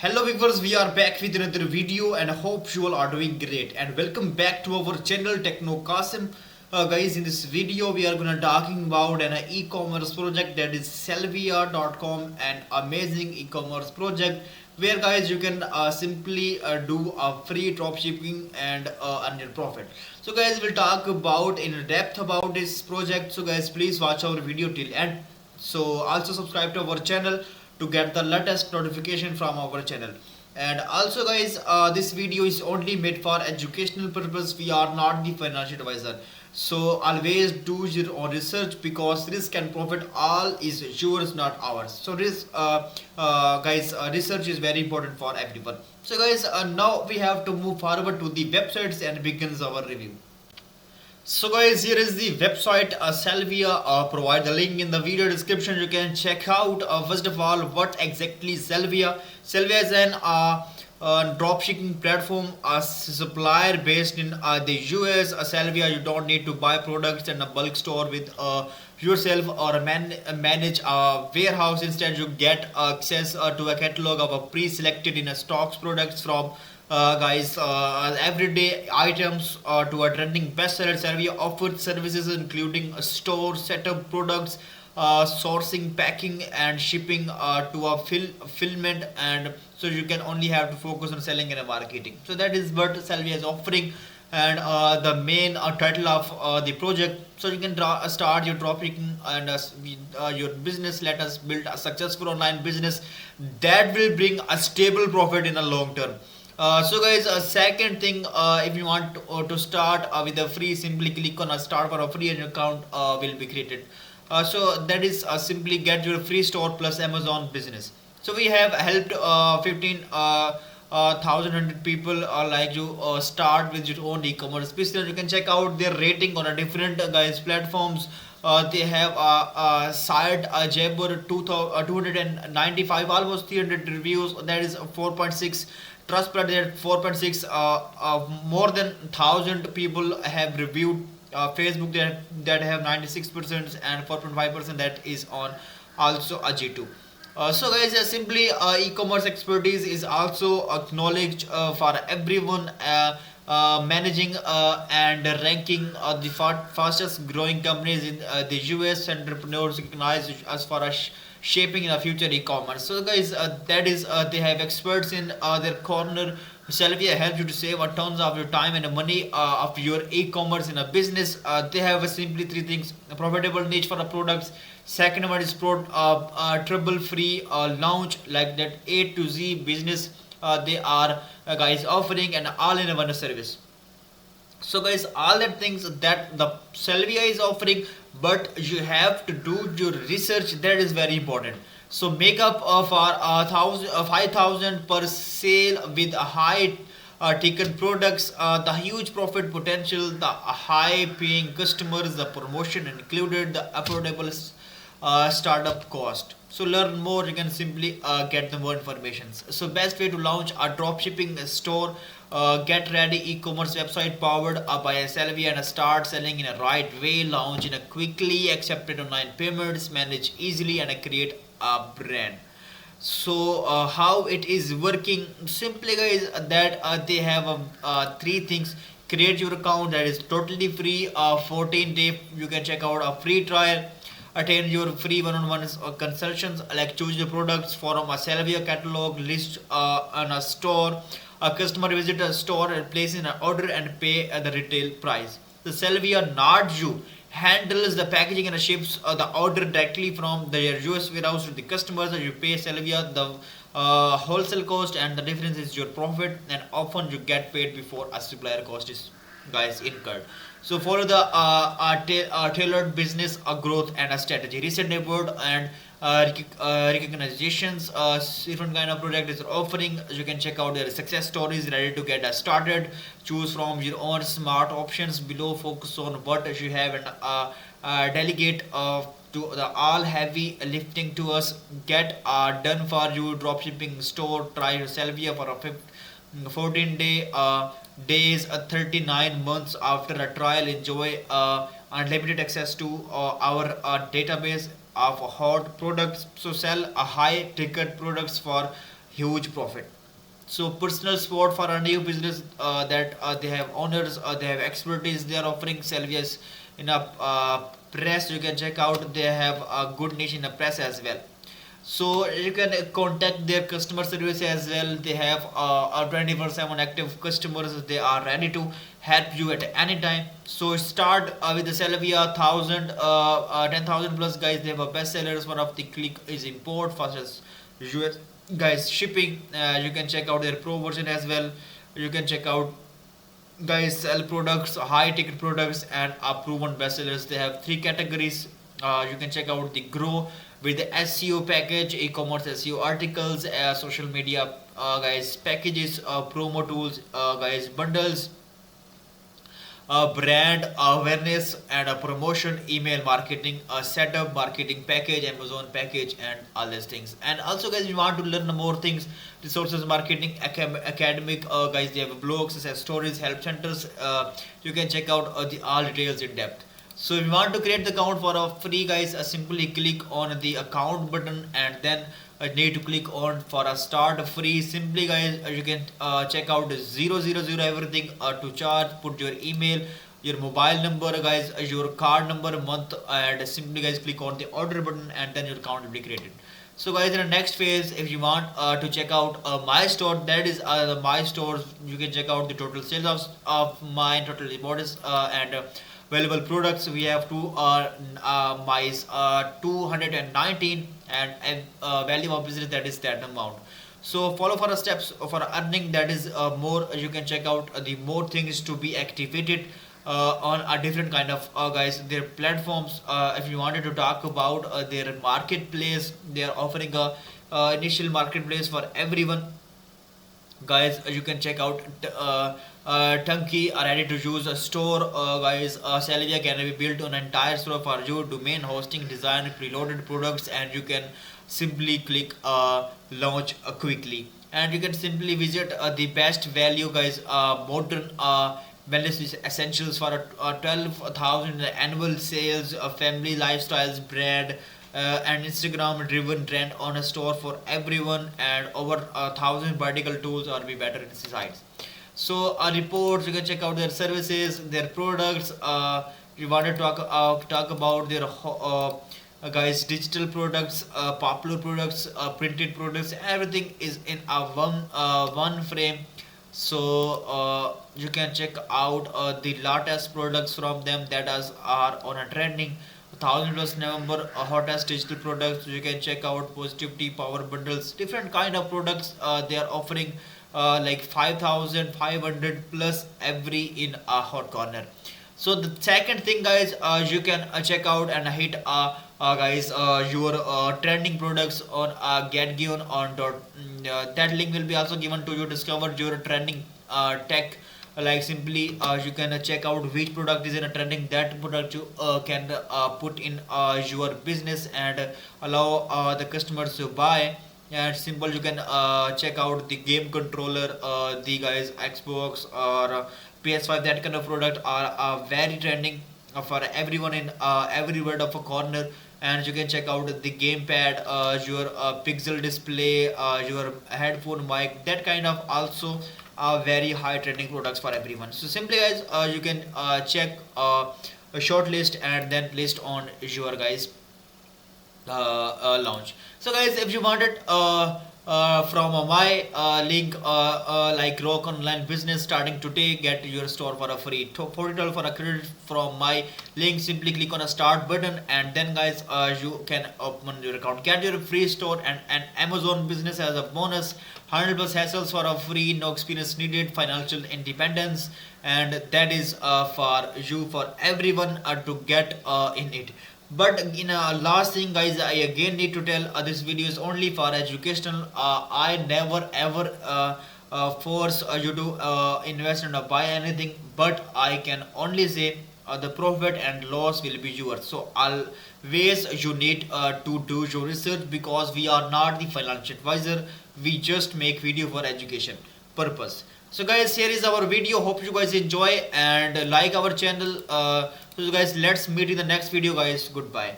Hello viewers, we are back with another video and I hope you all are doing great and welcome back to our channel Techno Qasim. Guys, in this video we are gonna talking about an e-commerce project that is Selvia.com, an amazing e-commerce project where guys you can simply do a free drop shipping and earn your profit. So guys, we'll talk about in depth about this project. So guys, please watch our video till end. So also subscribe to our channel to get the latest notification from our channel. And also guys, this video is only made for educational purpose. We are not the financial advisor, so always do your own research because risk and profit all is yours, not ours. So this guys, research is very important for everyone. So guys, now we have to move forward to the websites and begins our review. So guys, here is the website Selvia. Provide the link in the video description. You can check out first of all what exactly Selvia. Selvia is an dropshipping platform, a supplier based in the US. Selvia, you don't need to buy products in a bulk store with yourself or manage a warehouse. Instead, you get access to a catalog of pre-selected in a stocks products from guys, everyday items to a trending bestseller. Servia offers services including store setup, products, sourcing, packing, and shipping to a fulfillment. And so you can only have to focus on selling and marketing. So that is what Selvia is offering. And the main title of the project, so you can start your dropshipping and your business. Let us build a successful online business that will bring a stable profit in a long term. So guys, second thing, if you want to start with a free, simply click on a start for a free and your account will be created. So that is simply get your free store plus Amazon business. So we have helped 15,100 people like you start with your own e-commerce business. You can check out their rating on a different guys platforms. They have a site Jabber 295, almost 300 reviews. That is 4.6 trust product 4.6. More than 1,000 people have reviewed. Facebook that have 96% and 4.5% that is on also a G2. So guys, simply e-commerce expertise is also acknowledged for everyone. Managing and ranking the fastest growing companies in the US. Entrepreneurs recognize us for us shaping the future e-commerce. So guys, that is they have experts in their corner. Selvia helps you to save a tons of your time and money of your e-commerce in a business. They have simply three things: a profitable niche for the products. Second one is trouble free launch, like that A to Z business. They are guys offering an all-in-one service. So guys, all that things that the Selvia is offering, but you have to do your research. That is very important. So make up for 5,000 per sale with a high ticket products, the huge profit potential, the high paying customers, the promotion included, the affordable startup cost. So learn more, you can simply get the more information. So best way to launch a dropshipping store: get ready e-commerce website powered by Selvia and start selling in a right way. Launch in a quickly accepted online payments, manage easily and create a brand. So how it is working simply guys, that they have three things: create your account, that is totally free, 14-day you can check out a free trial, attend your free one-on-one consultations, like choose the products from a Selvia catalog list on a store. A customer visit a store and place in an order and pay the retail price. The Selvia not you handles the packaging and ships the order directly from the US warehouse to the customers. You pay Selvia the wholesale cost, and the difference is your profit, and often you get paid before a supplier cost is guys incurred. So follow the tailored business growth and a strategy. Recent award and recognitions, different kind of project is offering. You can check out their success stories ready to get started. Choose from your own smart options below. Focus on what you have and delegate to the all heavy lifting to us. Get done for you dropshipping store. Try Selvia for a 14-day days, 39 months after a trial. Enjoy unlimited access to our database of hot products. So sell a high ticket products for huge profit. So personal support for a new business that they have owners, they have expertise, they are offering salvias in a press. You can check out. They have a good niche in the press as well. So you can contact their customer service as well. They have a 24/7 active customers. They are ready to help you at any time. So start with the Salvia 10,000 plus guys. They have a best sellers. One of the click is import fast as US guys shipping. You can check out their pro version as well. You can check out guys sell products, high ticket products, and are proven bestsellers. They have three categories. You can check out the grow with the SEO package, e-commerce SEO articles, social media guys packages, promo tools guys bundles, brand awareness and a promotion, email marketing, a setup marketing package, Amazon package, and all these things. And also guys, you want to learn more things, resources marketing, academic guys, they have blogs, success stories, help centers. You can check out the all details in depth. So if you want to create the account for a free guys, simply click on the account button and then need to click on for a start free. Simply guys, you can check out 000 everything to charge. Put your email, your mobile number guys, your card number, month, and simply guys click on the order button and then your account will be created. So guys, in the next phase, if you want to check out my store, that is the my stores. You can check out the total sales of mine, total imports and available products. We have mice 219 and value of business, that is that amount. So follow for the steps for earning, that is more. You can check out the more things to be activated on a different kind of guys their platforms. If you wanted to talk about their marketplace, they are offering a initial marketplace for everyone guys. You can check out Tunky are ready to use a store guys. Salvia can be built on an entire store for you, domain hosting, design, preloaded products, and you can simply click launch quickly. And you can simply visit the best value guys, modern wellness essentials for 12,000 annual sales, family lifestyles brand, and Instagram driven trend on a store for everyone, and over 1,000 vertical tools or be better insights. So reports, you can check out their services, their products. You want to talk about their guys digital products, popular products, printed products. Everything is in a one frame. So you can check out the latest products from them that are on a trending 1,000 plus number hottest digital products. You can check out positivity power bundles, different kind of products they are offering, like 5,500 plus every in a hot corner. So the second thing guys, you can check out and hit guys your trending products on GetGiven on that link will be also given to you. Discover your trending tech, like simply you can check out which product is in a trending, that product you can put in your business and allow the customers to buy. And simple, you can check out the game controller, the guys Xbox or PS5, that kind of product are very trending for everyone in every word of a corner. And you can check out the gamepad, your pixel display, your headphone mic, that kind of also very high trending products for everyone. So simply guys, you can check a short list and then list on your guys launch. So guys, if you wanted from my link like Rock Online Business starting today, get your store for a free $40 for a credit from my link. Simply click on a start button and then guys you can open your account, get your free store and an Amazon business as a bonus. 100 plus hassles for a free, no experience needed, financial independence, and that is for you, for everyone to get in it. But in last thing guys, I again need to tell this video is only for educational. I never ever force you to invest and buy anything, but I can only say the profit and loss will be yours. So always you need to do your research, because we are not the financial advisor, we just make video for education purpose. So guys, here is our video. Hope you guys enjoy and like our channel. So guys, let's meet in the next video guys. Goodbye.